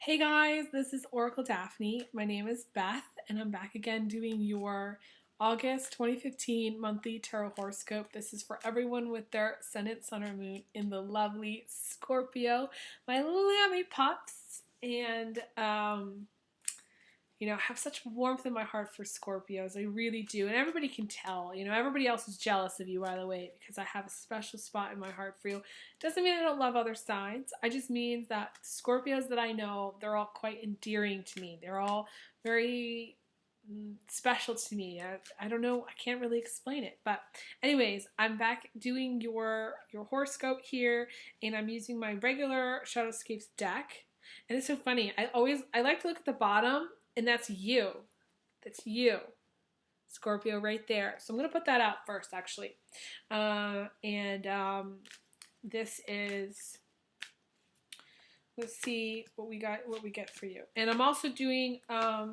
Hey guys, this is Oracle Daphne. My name is Beth, and I'm back again doing your August 2015 monthly tarot horoscope. This is for everyone with their ascendant, sun, or moon in the lovely Scorpio, my lammy pups. And I have such warmth in my heart for Scorpios. I really do. And everybody can tell. Everybody else is jealous of you, by the way, because I have a special spot in my heart for you. Doesn't mean I don't love other signs. I just means that Scorpios that I know, they're all quite endearing to me. They're all very special to me. I don't know. I can't really explain it. But anyways, I'm back doing your horoscope here, and I'm using my regular Shadowscapes deck. And it's so funny. I like to look at the bottom, and that's you. That's you. Scorpio right there. So I'm going to put that out first, actually. This is, let's see what we get for you. And I'm also doing, I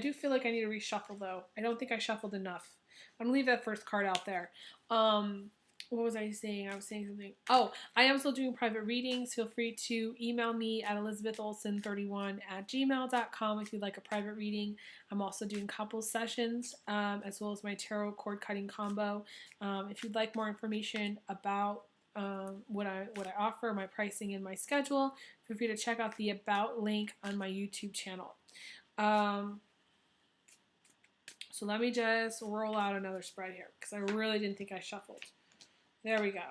do feel like I need to reshuffle, though. I don't think I shuffled enough. I'm going to leave that first card out there. What was I saying? I was saying something. Oh, I am still doing private readings. Feel free to email me at elizabetholson31@gmail.com if you'd like a private reading. I'm also doing couple sessions, as well as my tarot cord cutting combo. If you'd like more information about what I offer, my pricing, and my schedule, feel free to check out the About link on my YouTube channel. So let me just roll out another spread here, because I really didn't think I shuffled. There we go.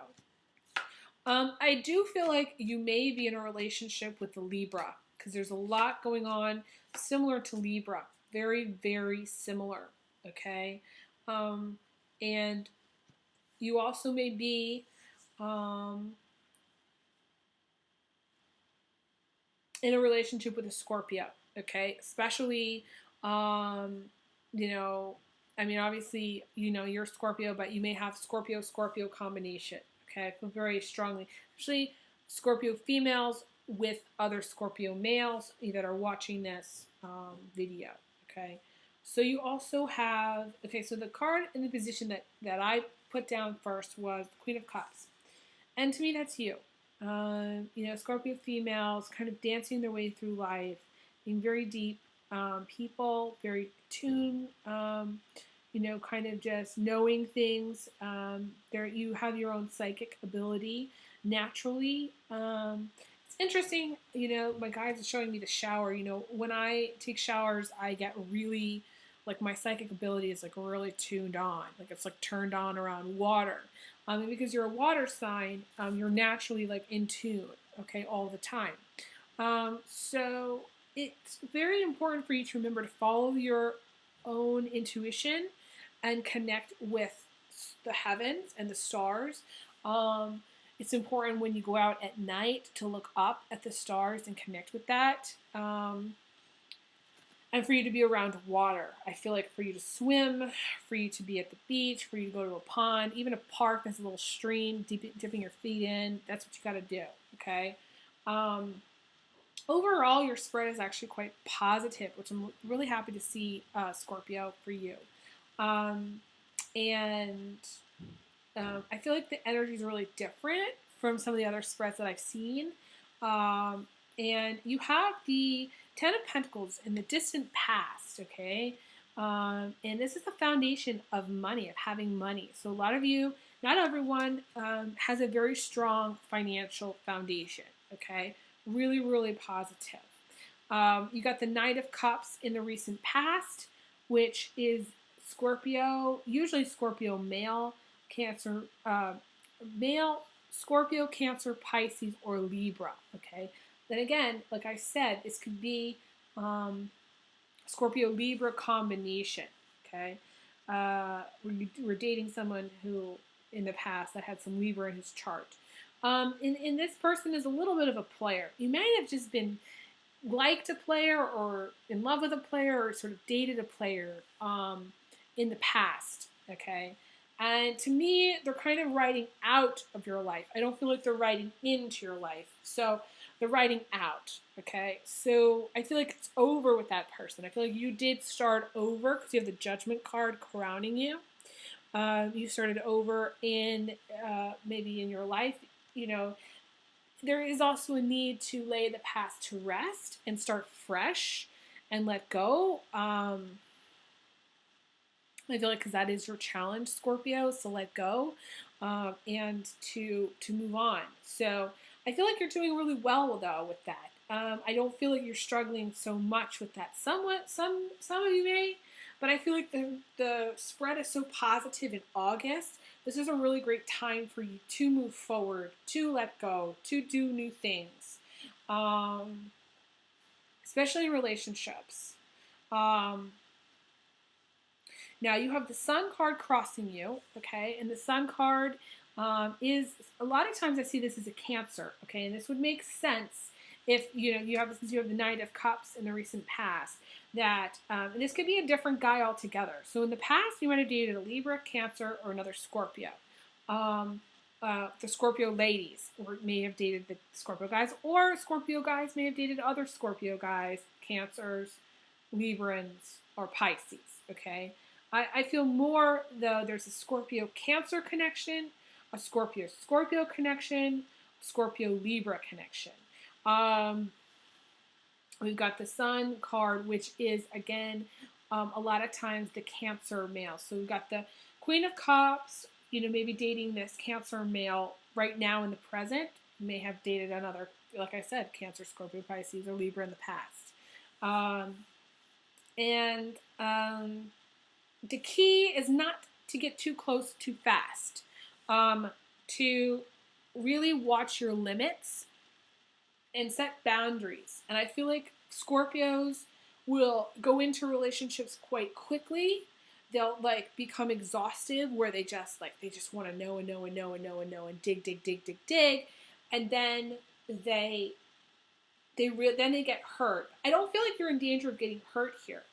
I do feel like you may be in a relationship with the Libra, because there's a lot going on similar to Libra. Very, very similar, okay? And you also may be in a relationship with a Scorpio, okay? Especially, obviously, you're Scorpio, but you may have Scorpio-Scorpio combination, okay? I feel very strongly. Especially Scorpio females with other Scorpio males that are watching this video, okay? So you also have, so the card in the position that I put down first was the Queen of Cups. And to me, that's you. Scorpio females kind of dancing their way through life, being very deep people, very tuned, kind of just knowing things. You have your own psychic ability naturally. It's interesting, my guys are showing me the shower. When I take showers, I get really, my psychic ability is really tuned on. It's turned on around water. And because you're a water sign, you're naturally in tune, okay, all the time. So it's very important for you to remember to follow your own intuition and connect with the heavens and the stars. It's important when you go out at night to look up at the stars and connect with that. And for you to be around water. I feel like for you to swim, for you to be at the beach, for you to go to a pond, even a park that's a little stream, dipping your feet in, that's what you got to do, okay? Overall, your spread is actually quite positive, which I'm really happy to see, Scorpio, for you. I feel like the energy is really different from some of the other spreads that I've seen. And you have the Ten of Pentacles in the distant past, okay? And this is the foundation of money, of having money. So a lot of you, not everyone, has a very strong financial foundation, okay? Really, really positive. You got the Knight of Cups in the recent past, which is Scorpio, usually Scorpio male, Cancer, Scorpio, Cancer, Pisces, or Libra, okay? Then again, like I said, this could be Scorpio-Libra combination, okay? We're dating someone who, in the past, that had some Libra in his chart. And this person is a little bit of a player. You might have just been liked a player or in love with a player or sort of dated a player in the past, okay? And to me, they're kind of writing out of your life. I don't feel like they're writing into your life. So the writing out. Okay, so I feel like it's over with that person. I feel like you did start over because you have the Judgment card crowning you. You started over in maybe in your life. You know, there is also a need to lay the past to rest and start fresh and let go. I feel like because that is your challenge, Scorpio, is to let go and to move on. So I feel like you're doing really well though with that. I don't feel like you're struggling so much with that. Somewhat, some of you may, but I feel like the spread is so positive in August. This is a really great time for you to move forward, to let go, to do new things, especially in relationships. Um, Now you have the Sun card crossing you, okay, and the Sun card is a lot of times I see this as a Cancer, okay, and this would make sense if you have since you have the Knight of Cups in the recent past that and this could be a different guy altogether. So in the past you might have dated a Libra, Cancer, or another Scorpio. The Scorpio ladies may have dated the Scorpio guys, or Scorpio guys may have dated other Scorpio guys, Cancers, Librans, or Pisces. Okay. I feel more though there's a Scorpio Cancer connection, a Scorpio Scorpio connection, Scorpio Libra connection. We've got the Sun card, which is again a lot of times the Cancer male. So we've got the Queen of Cups. Maybe dating this Cancer male right now in the present. You may have dated another, like I said, Cancer, Scorpio, Pisces, or Libra in the past. The key is not to get too close too fast. To really watch your limits and set boundaries. And I feel like Scorpios will go into relationships quite quickly. They'll become exhaustive where they just want to know and know and know and know and know and dig, and then they get hurt. I don't feel like you're in danger of getting hurt here.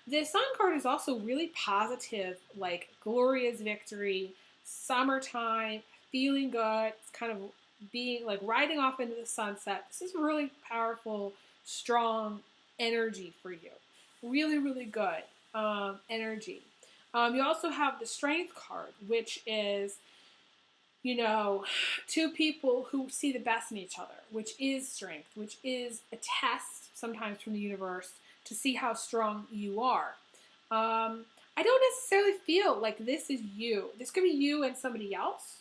The Sun card is also really positive, like glorious victory, summertime, feeling good. It's kind of being like riding off into the sunset. This is really powerful, strong energy for you. Really, really good energy. You also have the Strength card, which is, two people who see the best in each other, which is strength, which is a test sometimes from the universe to see how strong you are. I don't necessarily feel like this is you. This could be you and somebody else.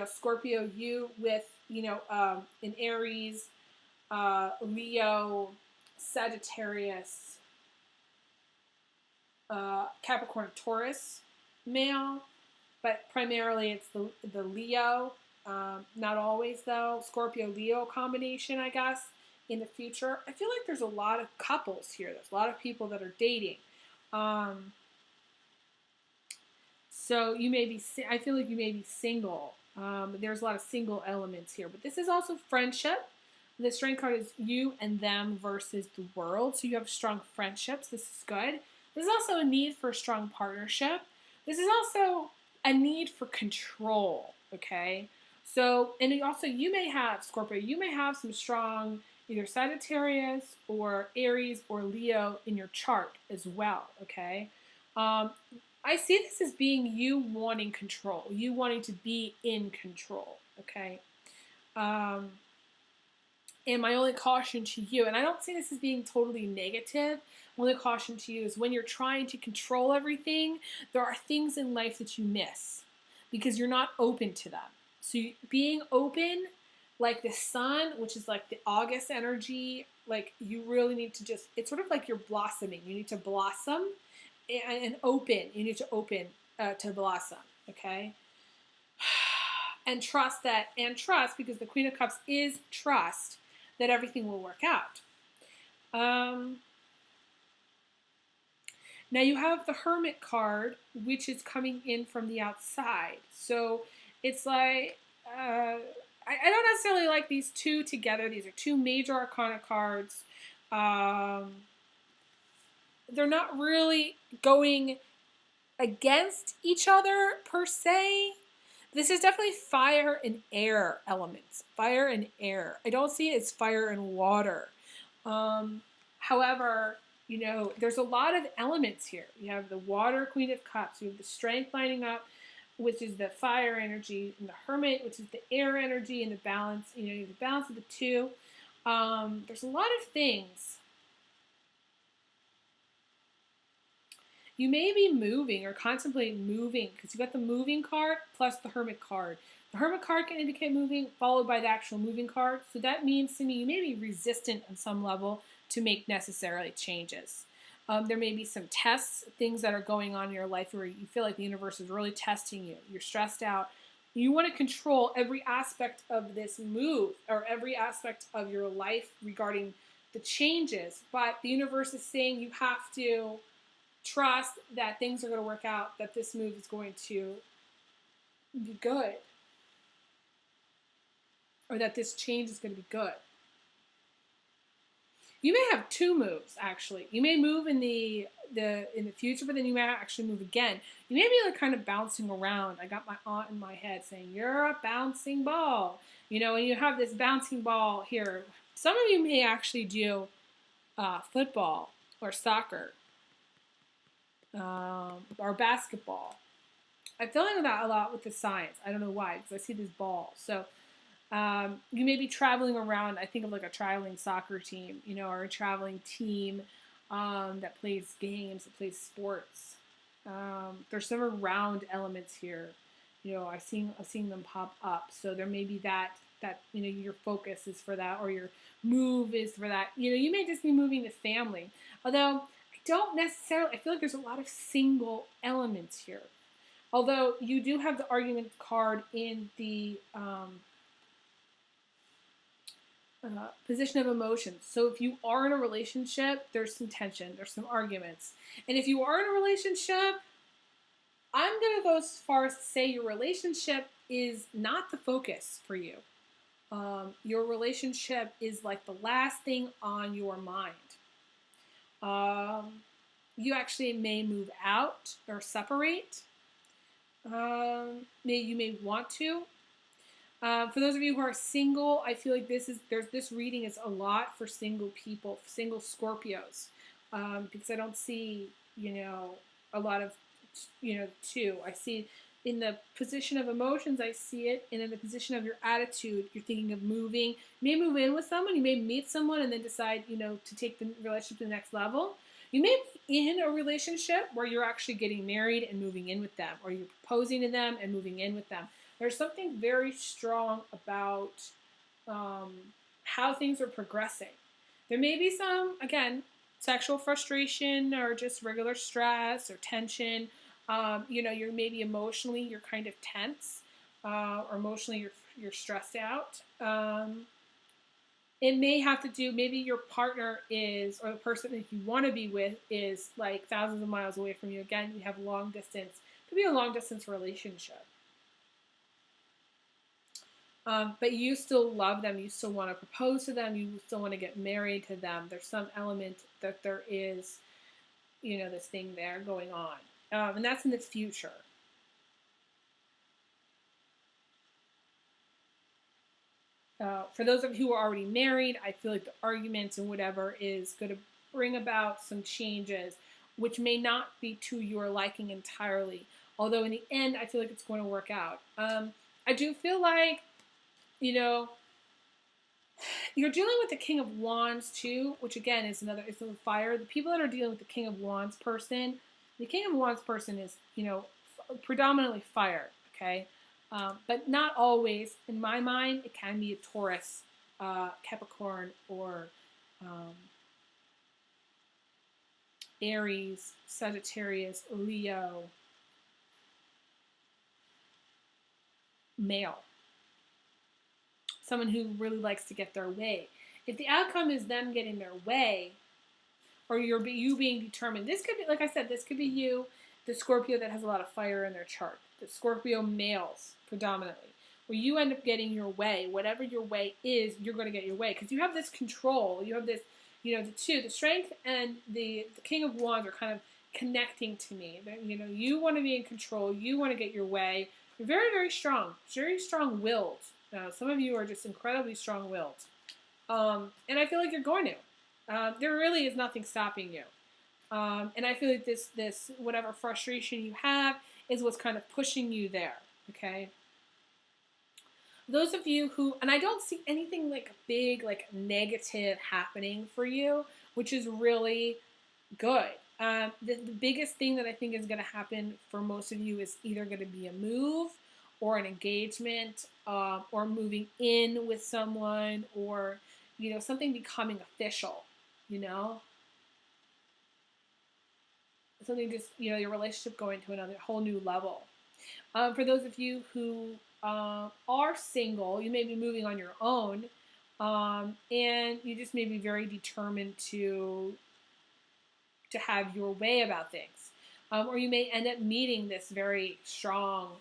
Scorpio, you with, an Aries, Leo, Sagittarius, Capricorn, Taurus male, but primarily it's the Leo. Not always though. Scorpio Leo combination, I guess. In the future, I feel like there's a lot of couples here. There's a lot of people that are dating. So you may be. I feel like you may be single. There's a lot of single elements here, but this is also friendship. The Strength card is you and them versus the world. So you have strong friendships. This is good. There's also a need for a strong partnership. This is also a need for control. Okay. So, and also you may have, Scorpio, you may have some strong either Sagittarius or Aries or Leo in your chart as well, okay? I see this as being you wanting control, you wanting to be in control, okay? And my only caution to you, and I don't see this as being totally negative, my only caution to you is when you're trying to control everything, there are things in life that you miss because you're not open to them. So being open, like the Sun, which is like the August energy, like you really need to it's sort of like you're blossoming. You need to blossom and open. You need to open to blossom, okay? And trust because the Queen of Cups is trust that everything will work out. Now you have the Hermit card, which is coming in from the outside. So it's like, I don't necessarily like these two together. These are two major arcana cards. They're not really going against each other per se. This is definitely fire and air elements. Fire and air. I don't see it as fire and water. However, there's a lot of elements here. You have the water, Queen of Cups. You have the strength lining up, which is the fire energy, and the Hermit, which is the air energy, and the balance. You have the balance of the two. There's a lot of things. You may be moving or contemplate moving because you got the moving card plus the Hermit card. The Hermit card can indicate moving, followed by the actual moving card. So that means to me you may be resistant on some level to make necessarily changes. There may be some tests, things that are going on in your life where you feel like the universe is really testing you. You're stressed out. You want to control every aspect of this move or every aspect of your life regarding the changes. But the universe is saying you have to trust that things are going to work out, that this move is going to be good, or that this change is going to be good. You may have two moves, actually. You may move in the future, but then you may actually move again. You may be like kind of bouncing around. I got my aunt in my head saying, "You're a bouncing ball." And you have this bouncing ball here. Some of you may actually do football or soccer. Or basketball. I'm feeling that a lot with the signs. I don't know why, because I see this ball. So you may be traveling around. I think of like a traveling soccer team, or a traveling team that plays games, that plays sports. There's some around elements here. I've seen them pop up. So there may be that your focus is for that, or your move is for that. You may just be moving to family. Although I feel like there's a lot of single elements here. Although you do have the argument card in the position of emotions. So if you are in a relationship, there's some tension, there's some arguments. And if you are in a relationship, I'm going to go as far as to say your relationship is not the focus for you. Your relationship is like the last thing on your mind. You actually may move out or separate. You may want to. For those of you who are single, I feel like this reading is a lot for single people, single Scorpios, because I don't see a lot of two. I see in the position of emotions, I see it, and in the position of your attitude, you're thinking of moving. You may move in with someone, you may meet someone, and then decide to take the relationship to the next level. You may be in a relationship where you're actually getting married and moving in with them, or you're proposing to them and moving in with them. There's something very strong about how things are progressing. There may be some, again, sexual frustration or just regular stress or tension. You're maybe emotionally, you're kind of tense, or emotionally you're stressed out. It may have to do, maybe your partner is, or the person that you want to be with is like thousands of miles away from you. Again, you have long distance. It could be a long distance relationship. But you still love them. You still want to propose to them. You still want to get married to them. There's some element that there is, this thing there going on. And that's in the future. For those of you who are already married, I feel like the arguments and whatever is going to bring about some changes, which may not be to your liking entirely. Although in the end, I feel like it's going to work out. I do feel like, you're dealing with the King of Wands too, which again is a fire. The people that are dealing with the King of Wands person, the King of Wands person is, predominantly fire, okay? But not always. In my mind, it can be a Taurus, Capricorn, or Aries, Sagittarius, Leo, male. Someone who really likes to get their way. If the outcome is them getting their way, or you being determined, this could be, like I said, this could be you, the Scorpio that has a lot of fire in their chart. The Scorpio males, predominantly, where you end up getting your way. Whatever your way is, you're going to get your way. Because you have this control. You have this, the strength and the King of Wands are kind of connecting to me. You want to be in control. You want to get your way. You're very, very strong-willed. Some of you are just incredibly strong-willed. And I feel like you're going to. There really is nothing stopping you. And I feel like this whatever frustration you have is what's kind of pushing you there. Okay. Those of you who, and I don't see anything like big, like negative happening for you, which is really good. The biggest thing that I think is going to happen for most of you is either going to be a move or an engagement, or moving in with someone, or, something becoming official, you know, something just, your relationship going to another whole new level. For those of you who are single, you may be moving on your own, and you just may be very determined to have your way about things. Or you may end up meeting this very strong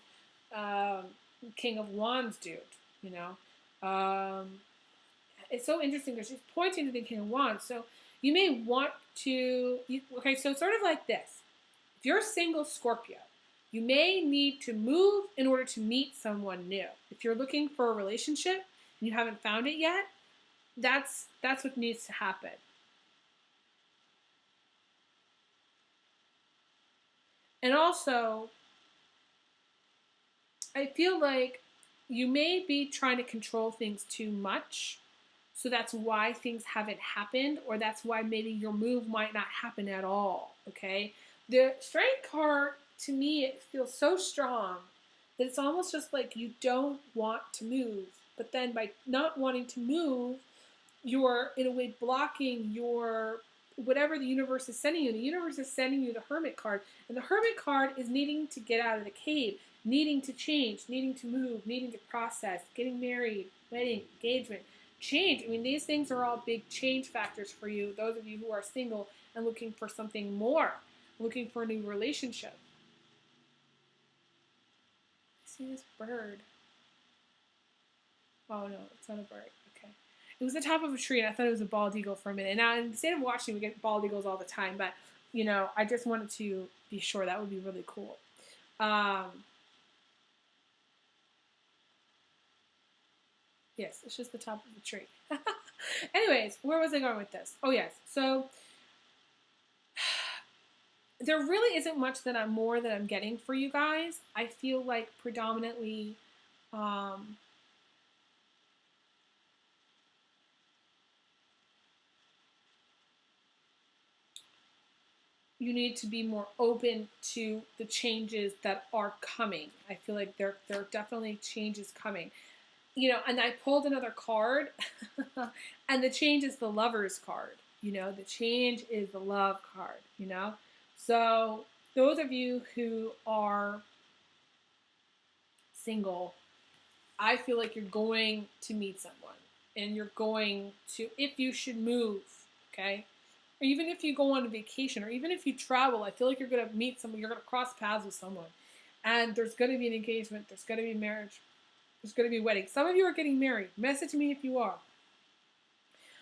King of Wands dude, you know. It's so interesting because she's pointing to the King of Wands. So you may want to, okay, so sort of like this. If you're a single Scorpio, you may need to move in order to meet someone new. If you're looking for a relationship and you haven't found it yet, that's what needs to happen. And also, I feel like you may be trying to control things too much. So that's why things haven't happened, or that's why maybe your move might not happen at all, okay? The Strength card, to me, it feels so strong that it's almost just like you don't want to move. But then by not wanting to move, you're, in a way, blocking your whatever the universe is sending you. The universe is sending you the Hermit card. And the Hermit card is needing to get out of the cave, needing to change, needing to move, needing to process, getting married, wedding, engagement, change. I mean, these things are all big change factors for you, those of you who are single and looking for something more, looking for a new relationship. I see this bird. Oh, no, it's not a bird. Okay. It was the top of a tree, and I thought it was a bald eagle for a minute. Now, in the state of Washington, we get bald eagles all the time, but, I just wanted to be sure. That would be really cool. Yes, it's just the top of the tree. Anyways, where was I going with this? Oh, yes. So, there really isn't much that I'm getting for you guys. I feel like predominantly, you need to be more open to the changes that are coming. I feel like there are definitely changes coming. And I pulled another card, and the change is the Lover's card. The change is the love card. So those of you who are single, I feel like you're going to meet someone, and you're going to, if you should move, okay? Or even if you go on a vacation, or even if you travel, I feel like you're going to meet someone, you're going to cross paths with someone. And there's going to be an engagement, there's going to be marriage, there's going to be a wedding. Some of you are getting married. Message me if you are.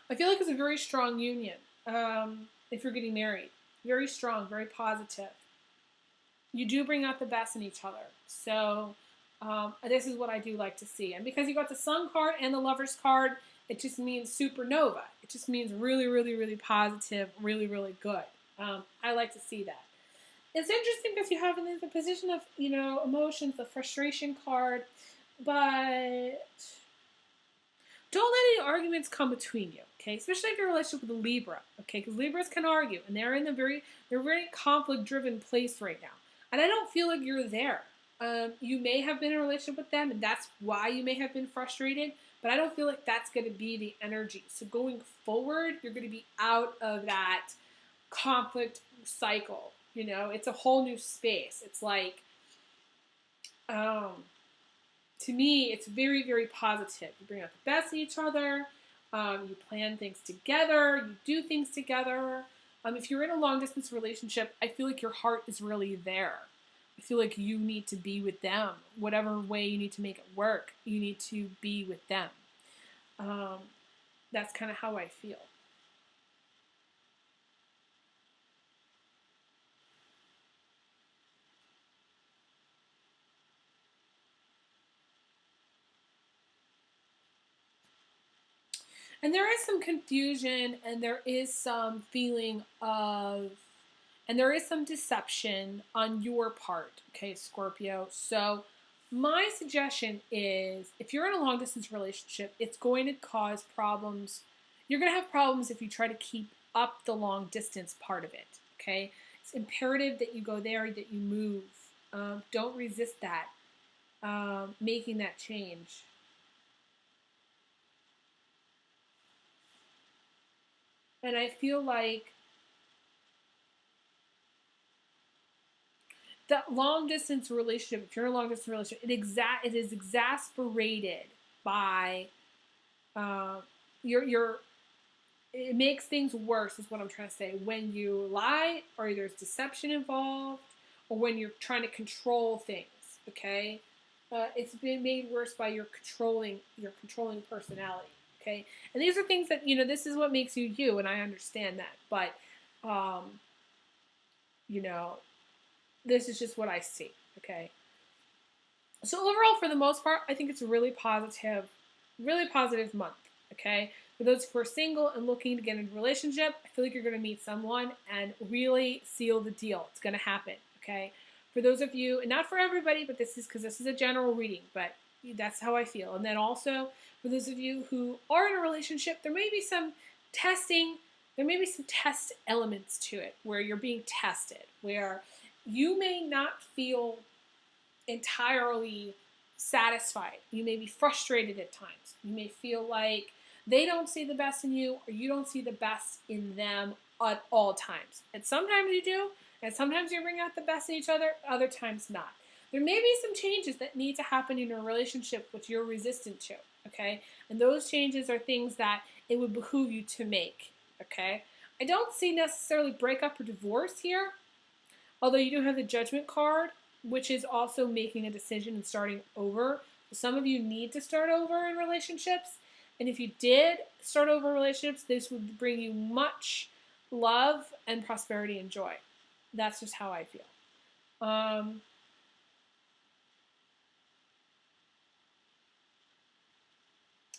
I feel like it's a very strong union, if you're getting married. Very strong, very positive. You do bring out the best in each other. So this is what I do like to see. And because you got the Sun card and the Lover's card, it just means supernova. It just means really, really, really positive, really, really good. I like to see that. It's interesting because you have in the position of, emotions, the frustration card, but don't let any arguments come between you, okay? Especially if you're in a relationship with a Libra, okay? Because Libras can argue, and they're in they're very conflict-driven place right now. And I don't feel like you're there. You may have been in a relationship with them, and that's why you may have been frustrated, but I don't feel like that's going to be the energy. So going forward, you're going to be out of that conflict cycle. It's a whole new space. It's like, to me, it's very, very positive. You bring out the best in each other. You plan things together. You do things together. If you're in a long-distance relationship, I feel like your heart is really there. I feel like you need to be with them. Whatever way you need to make it work, you need to be with them. That's kind of how I feel. And there is some confusion, and there is some feeling of, and there is some deception on your part, okay, Scorpio. So my suggestion is, if you're in a long distance relationship, it's going to cause problems. You're going to have problems if you try to keep up the long distance part of it, okay? It's imperative that you go there, that you move. Don't resist that, making that change. And I feel like the long distance relationship, if you're in a long distance relationship, it is exasperated by uh, your it makes things worse, is what I'm trying to say. When you lie, or there's deception involved, or when you're trying to control things, okay? It's been made worse by your controlling personality, okay? And these are things that, this is what makes you you, and I understand that. But, um, you know, this is just what I see, okay? So overall, for the most part, I think it's a really positive month, okay? For those who are single and looking to get into a relationship, I feel like you're going to meet someone and really seal the deal. It's going to happen, okay? For those of you, and not for everybody, but this is a general reading, but that's how I feel. And then also, for those of you who are in a relationship, there may be some testing, there may be some test elements to it where you're being tested, where you may not feel entirely satisfied. You may be frustrated at times. You may feel like they don't see the best in you, or you don't see the best in them at all times. And sometimes you do, and sometimes you bring out the best in each other, other times not. There may be some changes that need to happen in your relationship which you're resistant to, okay? And those changes are things that it would behoove you to make, okay? I don't see necessarily breakup or divorce here, although you do have the Judgment card, which is also making a decision and starting over. Some of you need to start over in relationships. And if you did start over relationships, this would bring you much love and prosperity and joy. That's just how I feel.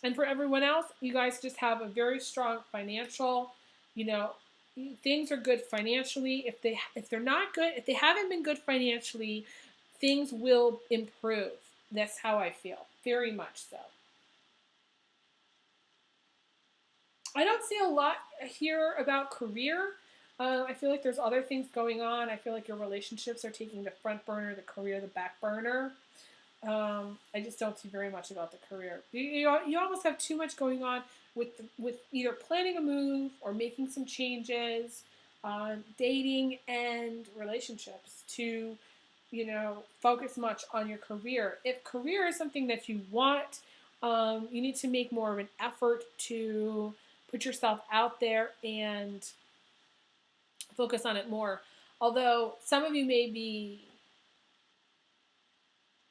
And for everyone else, you guys just have a very strong financial, you know, things are good financially. If they're not good, if they haven't been good financially, things will improve. That's how I feel. Very much so. I don't see a lot here about career. I feel like there's other things going on. I feel like your relationships are taking the front burner, the career the back burner. I just don't see very much about the career. You almost have too much going on with either planning a move or making some changes, dating and relationships to, focus much on your career. If career is something that you want, you need to make more of an effort to put yourself out there and focus on it more. Although some of you may be,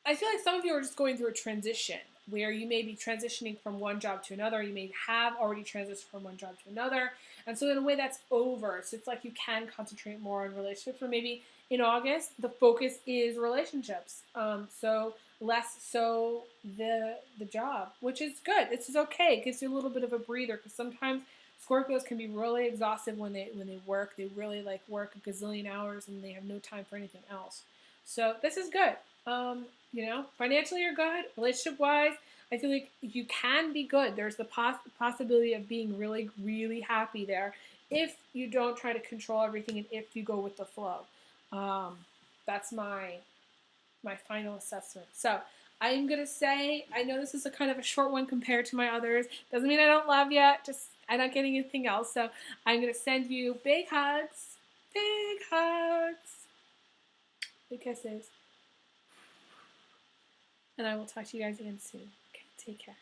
I feel like some of you are just going through a transition where you may be transitioning from one job to another. You may have already transitioned from one job to another. And so in a way that's over. So it's like you can concentrate more on relationships. Or maybe in August, the focus is relationships. So less so the job, which is good. This is okay. It gives you a little bit of a breather, because sometimes Scorpios can be really exhausted when they work. They really work a gazillion hours and they have no time for anything else. So this is good. Financially you're good. Relationship wise, I feel like you can be good. There's the possibility of being really, really happy there if you don't try to control everything and if you go with the flow. That's my final assessment. So I'm gonna say, I know this is a kind of a short one compared to my others. Doesn't mean I don't love you. Just I'm not getting anything else. So I'm gonna send you big hugs, big kisses. And I will talk to you guys again soon. Okay, take care.